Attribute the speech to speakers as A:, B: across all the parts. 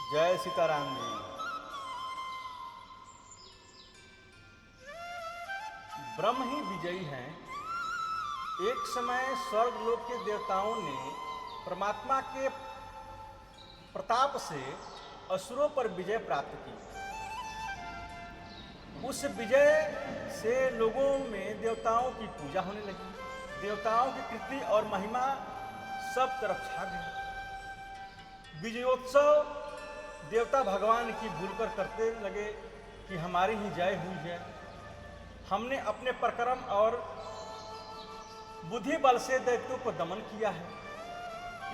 A: जय सीताराम जी। ब्रह्म ही विजयी हैं। एक समय स्वर्गलोक के देवताओं ने परमात्मा के प्रताप से असुरों पर विजय प्राप्त की। उस विजय से लोगों में देवताओं की पूजा होने लगी। देवताओं की कीर्ति और महिमा सब तरफ छा गई। विजयोत्सव देवता भगवान की भूलकर करते लगे कि हमारी ही जय हुई है। हमने अपने पराक्रम और बुद्धि बल से दैत्यों को दमन किया है,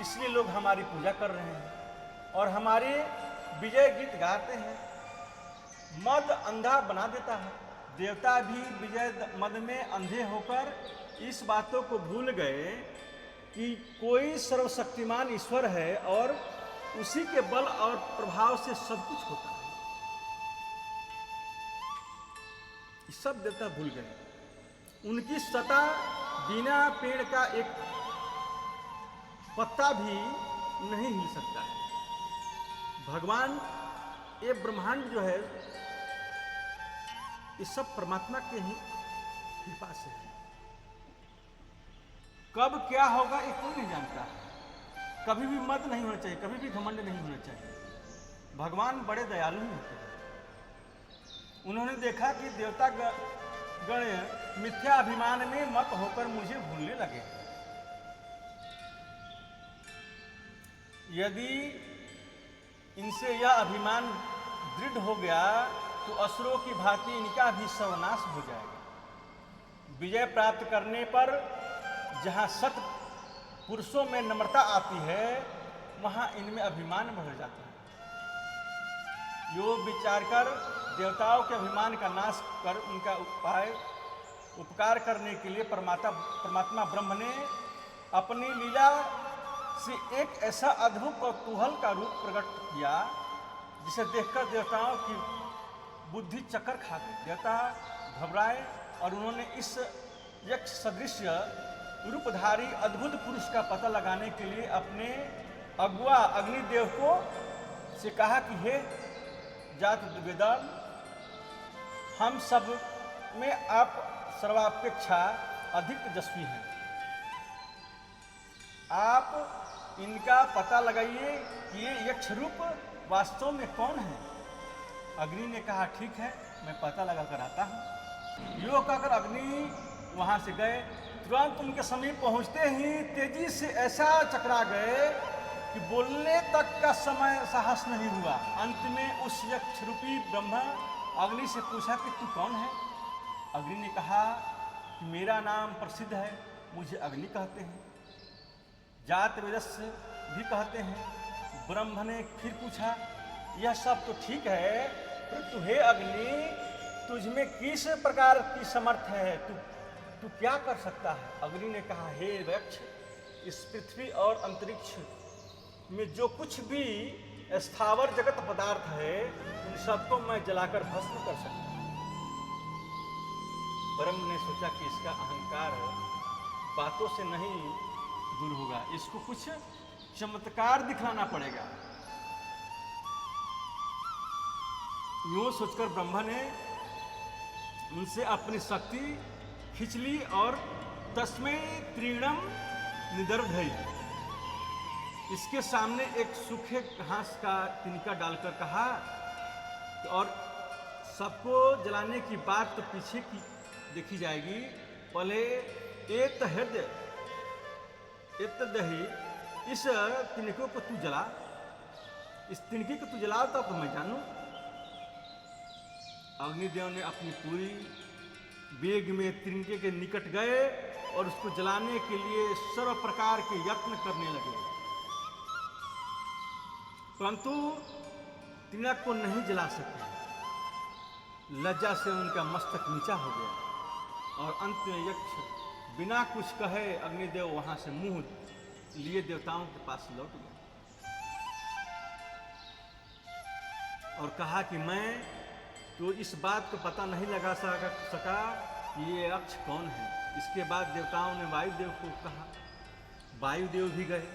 A: इसलिए लोग हमारी पूजा कर रहे हैं और हमारे विजय गीत गाते हैं। मद अंधा बना देता है। देवता भी विजय मद में अंधे होकर इस बातों को भूल गए कि कोई सर्वशक्तिमान ईश्वर है और उसी के बल और प्रभाव से सब कुछ होता है। सब देवता भूल गए। उनकी सत्ता बिना पेड़ का एक पत्ता भी नहीं हिल सकता है। भगवान ये ब्रह्मांड जो है ये सब परमात्मा के ही कृपा से है। कब क्या होगा ये कोई नहीं जानता है। कभी भी मद नहीं होना चाहिए, कभी भी घमंड नहीं होना चाहिए। भगवान बड़े दयालु होते हैं। उन्होंने देखा कि देवता गण मिथ्या अभिमान में मत होकर मुझे भूलने लगे। यदि इनसे यह अभिमान दृढ़ हो गया तो असुरों की भांति इनका भी सर्वनाश हो जाएगा। विजय प्राप्त करने पर जहां सत पुरुषों में नम्रता आती है वहां इनमें अभिमान बढ़ जाता है। योग विचार कर देवताओं के अभिमान का नाश कर उनका उपकार करने के लिए परमात्मा ब्रह्म ने अपनी लीला से एक ऐसा अद्भुत कौतूहल का रूप प्रकट किया जिसे देखकर देवताओं की बुद्धि चक्कर खा गई। देवता घबराए और उन्होंने इस यक्ष सदृश रूपधारी अद्भुत पुरुष का पता लगाने के लिए अपने अगुआ अग्निदेव को से कहा कि हे जात वेदान, हम सब में आप सर्वापेक्षा अधिक तेजस्वी हैं। आप इनका पता लगाइए कि ये यक्ष रूप वास्तव में कौन है। अग्नि ने कहा ठीक है, मैं पता लगा कर आता हूँ। यो कहकर अग्नि वहां से गए। तुरंत उनके समीप पहुंचते ही तेजी से ऐसा चकरा गए कि बोलने तक का समय साहस नहीं हुआ। अंत में उस यक्ष रूपी ब्रह्मा अग्नि से पूछा कि तू कौन है। अग्नि ने कहा कि मेरा नाम प्रसिद्ध है, मुझे अग्नि कहते हैं, जात वेदस्य भी कहते हैं। ब्रह्म ने फिर पूछा यह सब तो ठीक है, परंतु हे अग्नि, तुझमें किस प्रकार की समर्थ है, तू क्या कर सकता है। अग्नि ने कहा हे वृक्ष, इस पृथ्वी और अंतरिक्ष में जो कुछ भी स्थावर जगत पदार्थ है उन सबको मैं जलाकर भस्म कर सकता हूं। ब्रह्म ने सोचा कि इसका अहंकार बातों से नहीं दूर होगा, इसको कुछ चमत्कार दिखलाना पड़ेगा। यूं सोचकर ब्रह्मा ने उनसे अपनी शक्ति खींच ली और तस्मै त्रीणम निदर्भय, इसके सामने एक सूखे घास का तिनका डालकर कहा और सबको जलाने की बात तो पीछे की देखी जाएगी। पहले एक हृदय दही इस तिनके को तू जला, इस तिनके को तू जला तब तो मैं जानू। अग्निदेव ने अपनी पूरी वेग में तिनके के निकट गए और उसको जलाने के लिए सर्व प्रकार के यत्न करने लगे, परंतु तिनक को नहीं जला सके। लज्जा से उनका मस्तक नीचा हो गया और अंत में यक्ष बिना कुछ कहे अग्निदेव वहां से मुंह लिए देवताओं के पास लौट गया और कहा कि मैं तो इस बात को पता नहीं लगा सका कि ये यक्ष कौन है। इसके बाद देवताओं ने वायुदेव को कहा। वायुदेव भी गए।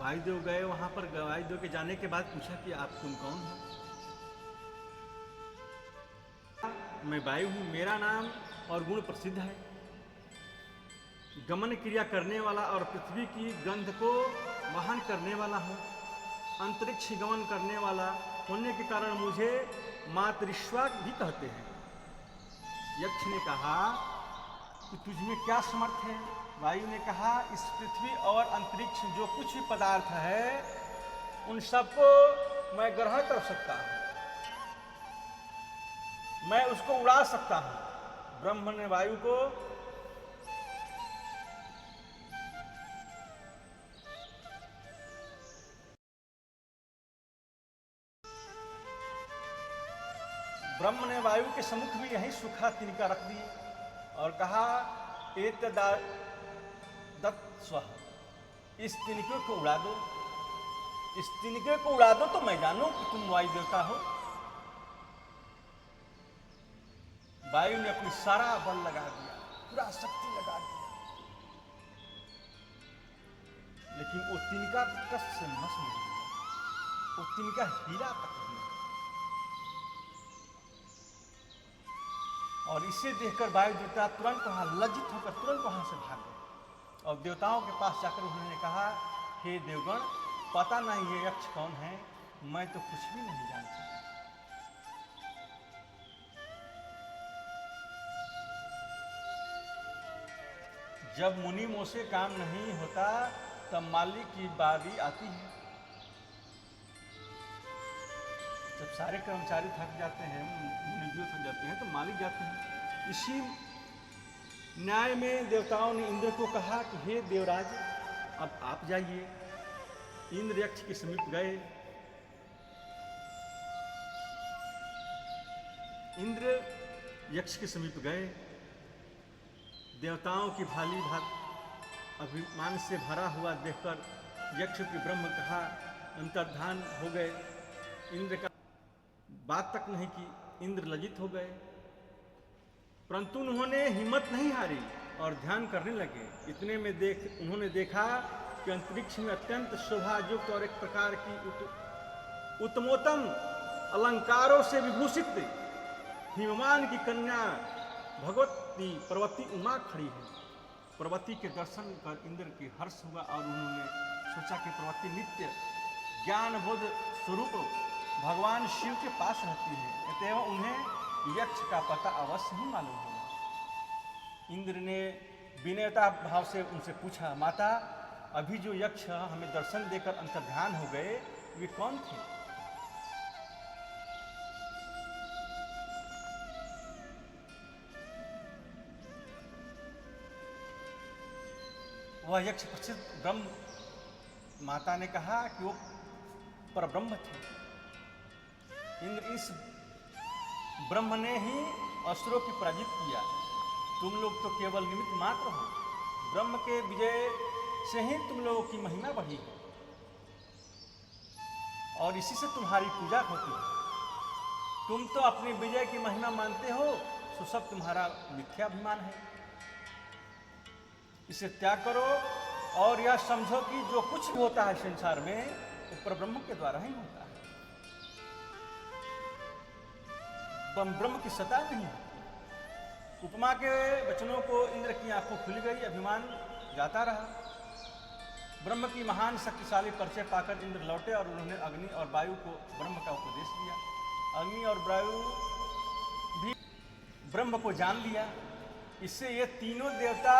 A: वायुदेव गए वहां पर। वायुदेव के जाने के बाद पूछा कि आप तुम कौन हो? मैं वायु हूं, मेरा नाम और गुण प्रसिद्ध है। गमन क्रिया करने वाला और पृथ्वी की गंध को वहन करने वाला हूँ। अंतरिक्ष गमन करने वाला होने के कारण मुझे मातृश्वा भी कहते हैं। यक्ष ने कहा कि तुझ में क्या समर्थ है? वायु ने कहा, इस पृथ्वी और अंतरिक्ष जो कुछ भी पदार्थ है उन सबको मैं ग्रहण कर सकता हूँ, मैं उसको उड़ा सकता हूँ। ब्रह्म ने वायु को के सम्मुख में यही सूखा तिनका रख दी और कहा, एतदादत्स्व, इस तिनके को उड़ा दो। इस तिनके को उड़ा दो तो मैं जानूं कि तुम वायु देवता हो। वायु ने अपनी सारा बल लगा दिया, पूरा शक्ति लगा दिया, लेकिन वो तिनका कस से मस नहीं हुआ, वो तिनका हीरा तक नहीं। और इसे देखकर वायु देवता तुरंत वहां लज्जित होकर तुरंत वहां से भाग गए और देवताओं के पास जाकर उन्होंने कहा, हे देवगण, पता नहीं ये यक्ष कौन है, मैं तो कुछ भी नहीं जानता। जब मुनि मोह से काम नहीं होता तब मालिक की बारी आती है। जब सारे कर्मचारी थक जाते हैं, मुनियों थक जाते हैं, तो मालिक जाते हैं। इसी न्याय में देवताओं ने इंद्र को कहा कि हे देवराज, अब आप जाइए। इंद्र यक्ष के समीप गए। इंद्र यक्ष के समीप गए। देवताओं की भाली भात अभिमान से भरा हुआ देखकर यक्ष के ब्रह्म कहा अंतर्धान हो गए। इंद्र का बात तक नहीं की, इंद्र लज्जित हो गए, परंतु उन्होंने हिम्मत नहीं हारी और ध्यान करने लगे। इतने में उन्होंने देखा कि अंतरिक्ष में अत्यंत शोभायुक्त और एक प्रकार की उत्तमोत्तम अलंकारों से विभूषित हिमवान की कन्या भगवती पार्वती उमा खड़ी है। पार्वती के दर्शन कर इंद्र की हर्ष हुआ और उन्होंने सोचा कि पार्वती नित्य ज्ञान बोध स्वरूप भगवान शिव के पास रहती है, अतएव उन्हें यक्ष का पता अवश्य ही मालूम होगा। इंद्र ने विनयता भाव से उनसे पूछा, माता, अभी जो यक्ष हमें दर्शन देकर अंतर्ध्यान हो गए, वे कौन थे? वह यक्ष प्रसिद्ध ब्रह्म। माता ने कहा कि वो परब्रह्म थे। इंद्र, इस ब्रह्म ने ही असुरों की पराजित किया, तुम लोग तो केवल निमित्त मात्र हो। ब्रह्म के विजय से ही तुम लोगों की महिमा बढ़ी है और इसी से तुम्हारी पूजा होती है। तुम तो अपनी विजय की महिमा मानते हो, तो सब तुम्हारा मिथ्याभिमान है। इसे त्याग करो और यह समझो कि जो कुछ भी होता है संसार में वो परब्रह्म के द्वारा ही होता है। ब्रह्म की सत्ता नहीं होती। उपमा के वचनों को इंद्र की आंखों खुल गई, अभिमान जाता रहा। ब्रह्म की महान शक्तिशाली परिचय पाकर इंद्र लौटे और उन्होंने अग्नि और वायु को ब्रह्म का उपदेश दिया। अग्नि और वायु भी ब्रह्म को जान लिया। इससे ये तीनों देवता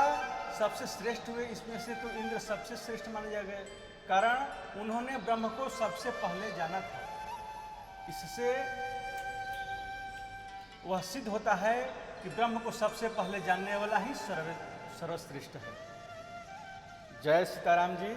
A: सबसे श्रेष्ठ हुए। इसमें से तो इंद्र सबसे श्रेष्ठ माने गए, कारण उन्होंने ब्रह्म को सबसे पहले जाना था। इससे वह सिद्ध होता है कि ब्रह्म को सबसे पहले जानने वाला ही सर्वश्रेष्ठ है। जय सीताराम जी।